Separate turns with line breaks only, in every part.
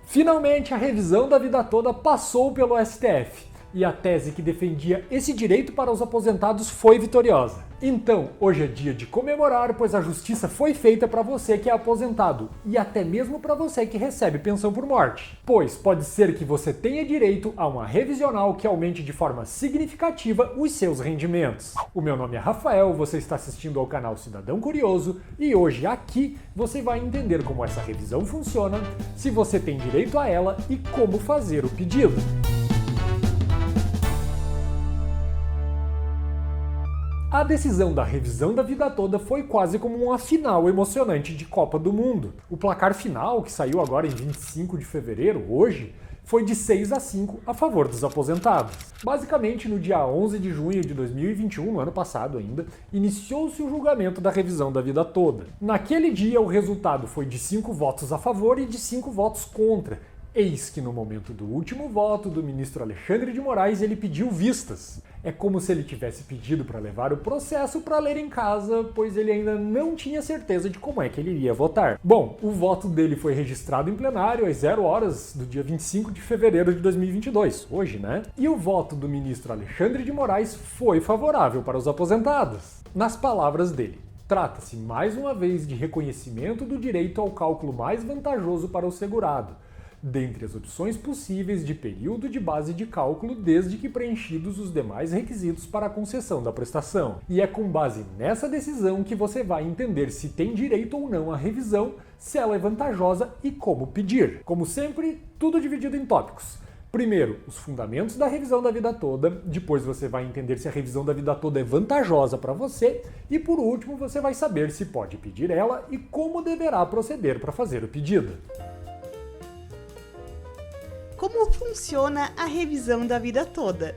Finalmente, a revisão da vida toda passou pelo STF. E a tese que defendia esse direito para os aposentados foi vitoriosa. Então, hoje é dia de comemorar, pois a justiça foi feita para você que é aposentado e até mesmo para você que recebe pensão por morte. Pois pode ser que você tenha direito a uma revisional que aumente de forma significativa os seus rendimentos. O meu nome é Rafael, você está assistindo ao canal Cidadão Curioso e hoje aqui você vai entender como essa revisão funciona, se você tem direito a ela e como fazer o pedido. A decisão da revisão da vida toda foi quase como uma final emocionante de Copa do Mundo. O placar final, que saiu agora em 25 de fevereiro, hoje, foi de 6-5 a favor dos aposentados. Basicamente, no dia 11 de junho de 2021, no ano passado ainda, iniciou-se o julgamento da revisão da vida toda. Naquele dia, o resultado foi de 5 votos a favor e de 5 votos contra. Eis que no momento do último voto do ministro Alexandre de Moraes ele pediu vistas. É como se ele tivesse pedido para levar o processo para ler em casa, pois ele ainda não tinha certeza de como é que ele iria votar. Bom, o voto dele foi registrado em plenário às 0 horas do dia 25 de fevereiro de 2022, hoje, né? E o voto do ministro Alexandre de Moraes foi favorável para os aposentados. Nas palavras dele, trata-se mais uma vez de reconhecimento do direito ao cálculo mais vantajoso para o segurado, dentre as opções possíveis de período de base de cálculo desde que preenchidos os demais requisitos para a concessão da prestação. E é com base nessa decisão que você vai entender se tem direito ou não à revisão, se ela é vantajosa e como pedir. Como sempre, tudo dividido em tópicos. Primeiro, os fundamentos da revisão da vida toda, depois você vai entender se a revisão da vida toda é vantajosa para você e por último você vai saber se pode pedir ela e como deverá proceder para fazer o pedido.
Como funciona a revisão da vida toda?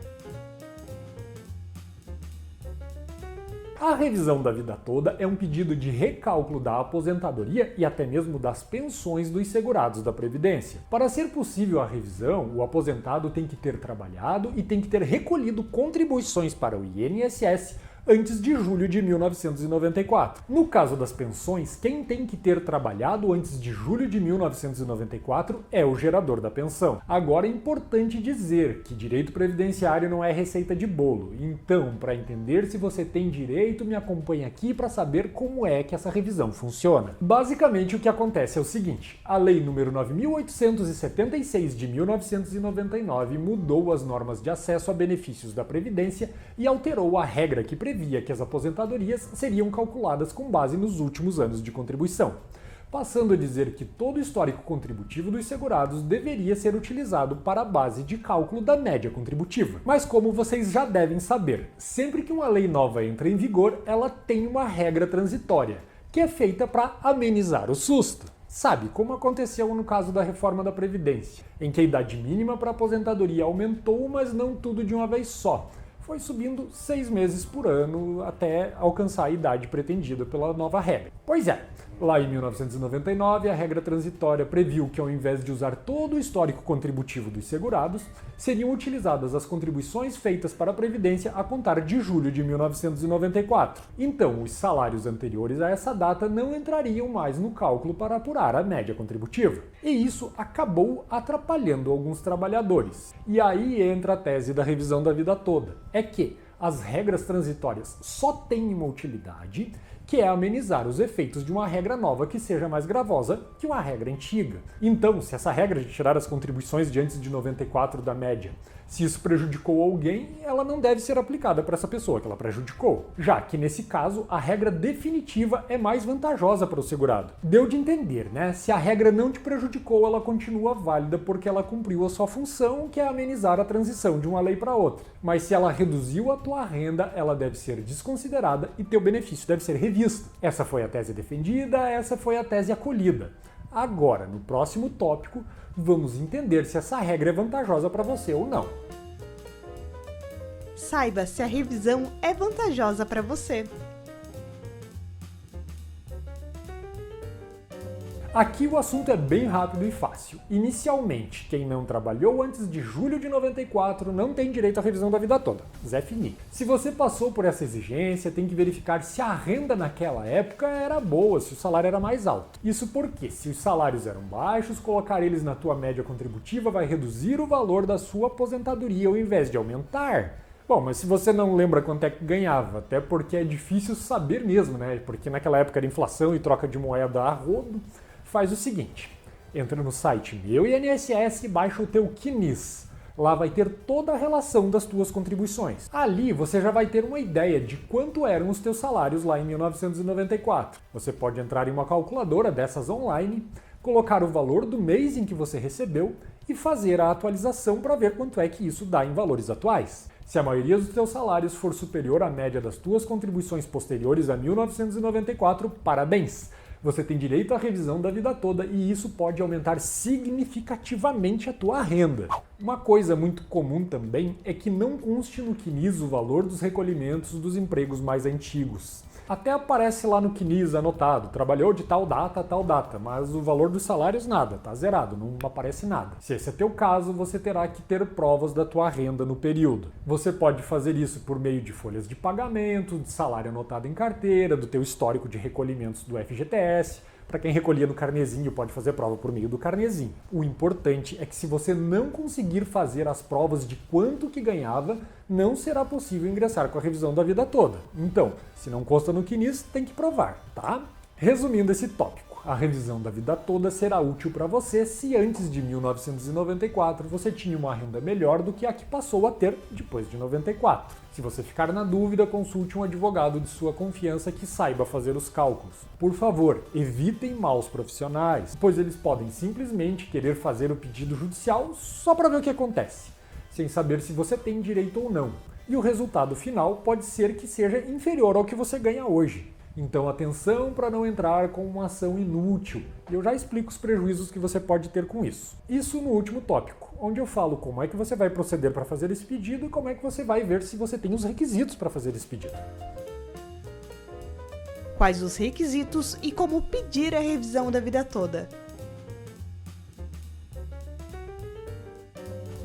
A revisão da vida toda é um pedido de recálculo da aposentadoria e até mesmo das pensões dos segurados da Previdência. Para ser possível a revisão, o aposentado tem que ter trabalhado e tem que ter recolhido contribuições para o INSS antes de julho de 1994. No caso das pensões, quem tem que ter trabalhado antes de julho de 1994 é o gerador da pensão. Agora é importante dizer que direito previdenciário não é receita de bolo. Então, para entender se você tem direito, me acompanhe aqui para saber como é que essa revisão funciona. Basicamente, o que acontece é o seguinte: a Lei nº 9.876 de 1999 mudou as normas de acesso a benefícios da Previdência e alterou a regra que previa que as aposentadorias seriam calculadas com base nos últimos anos de contribuição, passando a dizer que todo o histórico contributivo dos segurados deveria ser utilizado para a base de cálculo da média contributiva. Mas como vocês já devem saber, sempre que uma lei nova entra em vigor, ela tem uma regra transitória, que é feita para amenizar o susto. Sabe, como aconteceu no caso da reforma da Previdência, em que a idade mínima para aposentadoria aumentou, mas não tudo de uma vez só. Foi subindo 6 meses por ano até alcançar a idade pretendida pela nova regra. Pois é, lá em 1999 a regra transitória previu que ao invés de usar todo o histórico contributivo dos segurados, seriam utilizadas as contribuições feitas para a Previdência a contar de julho de 1994. Então, os salários anteriores a essa data não entrariam mais no cálculo para apurar a média contributiva. E isso acabou atrapalhando alguns trabalhadores. E aí entra a tese da revisão da vida toda. É que as regras transitórias só têm uma utilidade, que é amenizar os efeitos de uma regra nova que seja mais gravosa que uma regra antiga. Então, se essa regra de tirar as contribuições de antes de 94 da média, se isso prejudicou alguém, ela não deve ser aplicada para essa pessoa que ela prejudicou, já que nesse caso a regra definitiva é mais vantajosa para o segurado. Deu de entender, né? Se a regra não te prejudicou, ela continua válida porque ela cumpriu a sua função, que é amenizar a transição de uma lei para outra. Mas se ela reduziu a tua renda, ela deve ser desconsiderada e teu benefício deve ser revisto. Essa foi a tese defendida, essa foi a tese acolhida. Agora, no próximo tópico, vamos entender se essa regra é vantajosa para você ou não.
Saiba se a revisão é vantajosa para você.
Aqui o assunto é bem rápido e fácil. Inicialmente, quem não trabalhou antes de julho de 94 não tem direito à revisão da vida toda. Zé Fini. Se você passou por essa exigência, tem que verificar se a renda naquela época era boa, se o salário era mais alto. Isso porque, se os salários eram baixos, colocar eles na tua média contributiva vai reduzir o valor da sua aposentadoria ao invés de aumentar. Bom, mas se você não lembra quanto é que ganhava, até porque é difícil saber mesmo, né? Porque naquela época era inflação e troca de moeda a rodo, faz o seguinte, entra no site Meu INSS e baixa o teu CNIS. Lá vai ter toda a relação das tuas contribuições. Ali você já vai ter uma ideia de quanto eram os teus salários lá em 1994. Você pode entrar em uma calculadora dessas online, colocar o valor do mês em que você recebeu e fazer a atualização para ver quanto é que isso dá em valores atuais. Se a maioria dos teus salários for superior à média das tuas contribuições posteriores a 1994, parabéns! Você tem direito à revisão da vida toda e isso pode aumentar significativamente a tua renda. Uma coisa muito comum também é que não conste no CNIS o valor dos recolhimentos dos empregos mais antigos. Até aparece lá no CNIS anotado, trabalhou de tal data a tal data, mas o valor dos salários nada, tá zerado, não aparece nada. Se esse é teu caso, você terá que ter provas da tua renda no período. Você pode fazer isso por meio de folhas de pagamento, de salário anotado em carteira, do teu histórico de recolhimentos do FGTS. Para quem recolhia no carnezinho, pode fazer prova por meio do carnezinho. O importante é que se você não conseguir fazer as provas de quanto que ganhava, não será possível ingressar com a revisão da vida toda. Então, se não consta no CNIS, tem que provar, tá? Resumindo esse tópico, a revisão da vida toda será útil para você se antes de 1994 você tinha uma renda melhor do que a que passou a ter depois de 94. Se você ficar na dúvida, consulte um advogado de sua confiança que saiba fazer os cálculos. Por favor, evitem maus profissionais, pois eles podem simplesmente querer fazer o pedido judicial só para ver o que acontece, sem saber se você tem direito ou não. E o resultado final pode ser que seja inferior ao que você ganha hoje. Então atenção para não entrar com uma ação inútil, e eu já explico os prejuízos que você pode ter com isso. Isso no último tópico, onde eu falo como é que você vai proceder para fazer esse pedido e como é que você vai ver se você tem os requisitos para fazer esse pedido.
Quais os requisitos e como pedir a revisão da vida toda?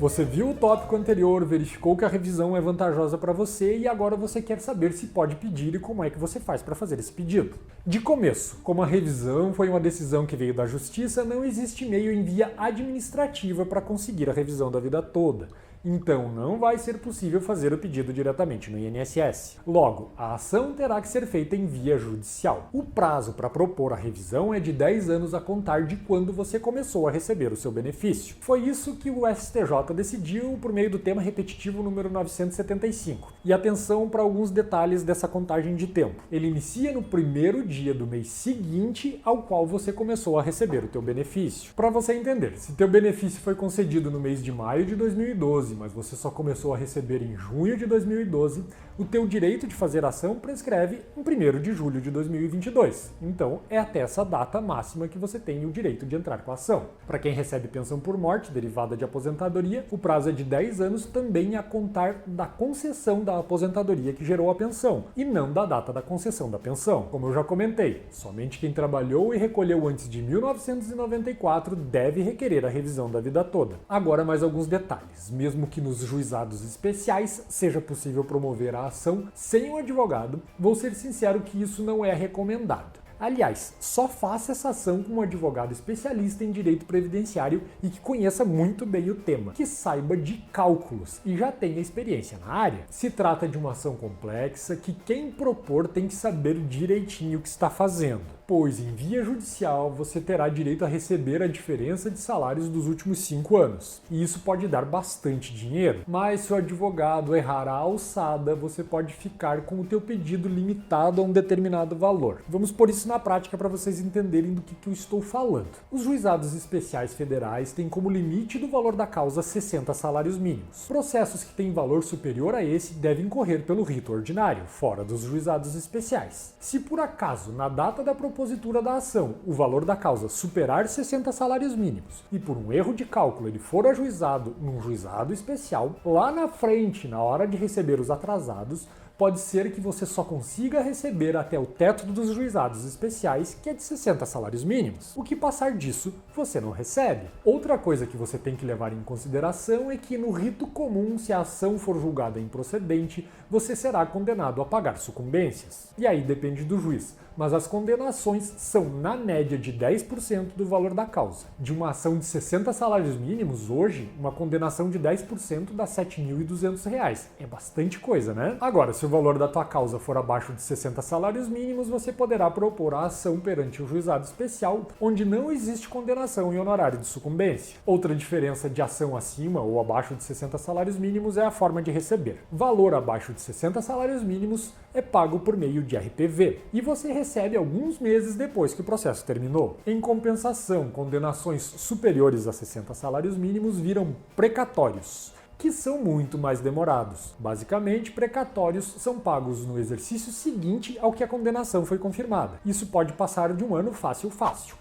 Você viu o tópico anterior, verificou que a revisão é vantajosa para você e agora você quer saber se pode pedir e como é que você faz para fazer esse pedido. De começo, como a revisão foi uma decisão que veio da Justiça, não existe meio em via administrativa para conseguir a revisão da vida toda. Então não vai ser possível fazer o pedido diretamente no INSS. Logo, a ação terá que ser feita em via judicial. O prazo para propor a revisão é de 10 anos a contar de quando você começou a receber o seu benefício. Foi isso que o STJ decidiu por meio do tema repetitivo número 975. E atenção para alguns detalhes dessa contagem de tempo. Ele inicia no primeiro dia do mês seguinte ao qual você começou a receber o teu benefício. Para você entender, se teu benefício foi concedido no mês de maio de 2012, mas você só começou a receber em junho de 2012, o teu direito de fazer ação prescreve em 1º de julho de 2022. Então, é até essa data máxima que você tem o direito de entrar com a ação. Para quem recebe pensão por morte derivada de aposentadoria, o prazo é de 10 anos também a contar da concessão da aposentadoria que gerou a pensão, e não da data da concessão da pensão. Como eu já comentei, somente quem trabalhou e recolheu antes de 1994 deve requerer a revisão da vida toda. Agora mais alguns detalhes. Mesmo que nos juizados especiais seja possível promover a ação sem um advogado, vou ser sincero que isso não é recomendado. Aliás, só faça essa ação com um advogado especialista em direito previdenciário e que conheça muito bem o tema, que saiba de cálculos e já tenha experiência na área. Se trata de uma ação complexa que quem propor tem que saber direitinho o que está fazendo, pois em via judicial você terá direito a receber a diferença de salários dos últimos 5 anos. E isso pode dar bastante dinheiro, mas se o advogado errar a alçada, você pode ficar com o teu pedido limitado a um determinado valor. Vamos pôr isso na prática para vocês entenderem do que eu estou falando. Os juizados especiais federais têm como limite do valor da causa 60 salários mínimos. Processos que têm valor superior a esse devem correr pelo rito ordinário, fora dos juizados especiais. Se por acaso, na data da propositura da ação, o valor da causa superar 60 salários mínimos e por um erro de cálculo ele for ajuizado num juizado especial, lá na frente, na hora de receber os atrasados, pode ser que você só consiga receber até o teto dos juizados especiais, que é de 60 salários mínimos. O que passar disso, você não recebe. Outra coisa que você tem que levar em consideração é que no rito comum, se a ação for julgada improcedente, você será condenado a pagar sucumbências. E aí depende do juiz, mas as condenações são na média de 10% do valor da causa. De uma ação de 60 salários mínimos, hoje, uma condenação de 10% dá R$ 7.200. É bastante coisa, né? Agora, se o valor da tua causa for abaixo de 60 salários mínimos, você poderá propor a ação perante o juizado especial, onde não existe condenação em honorário de sucumbência. Outra diferença de ação acima ou abaixo de 60 salários mínimos é a forma de receber. Valor abaixo de 60 salários mínimos é pago por meio de RPV, e você recebe alguns meses depois que o processo terminou. Em compensação, condenações superiores a 60 salários mínimos viram precatórios, que são muito mais demorados. Basicamente, precatórios são pagos no exercício seguinte ao que a condenação foi confirmada. Isso pode passar de um ano fácil.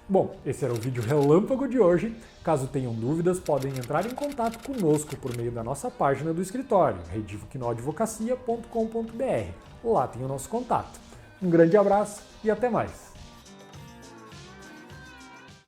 Bom, esse era o vídeo relâmpago de hoje. Caso tenham dúvidas, podem entrar em contato conosco por meio da nossa página do escritório, redivoquinóadvocacia.com.br. Lá tem o nosso contato. Um grande abraço e até mais!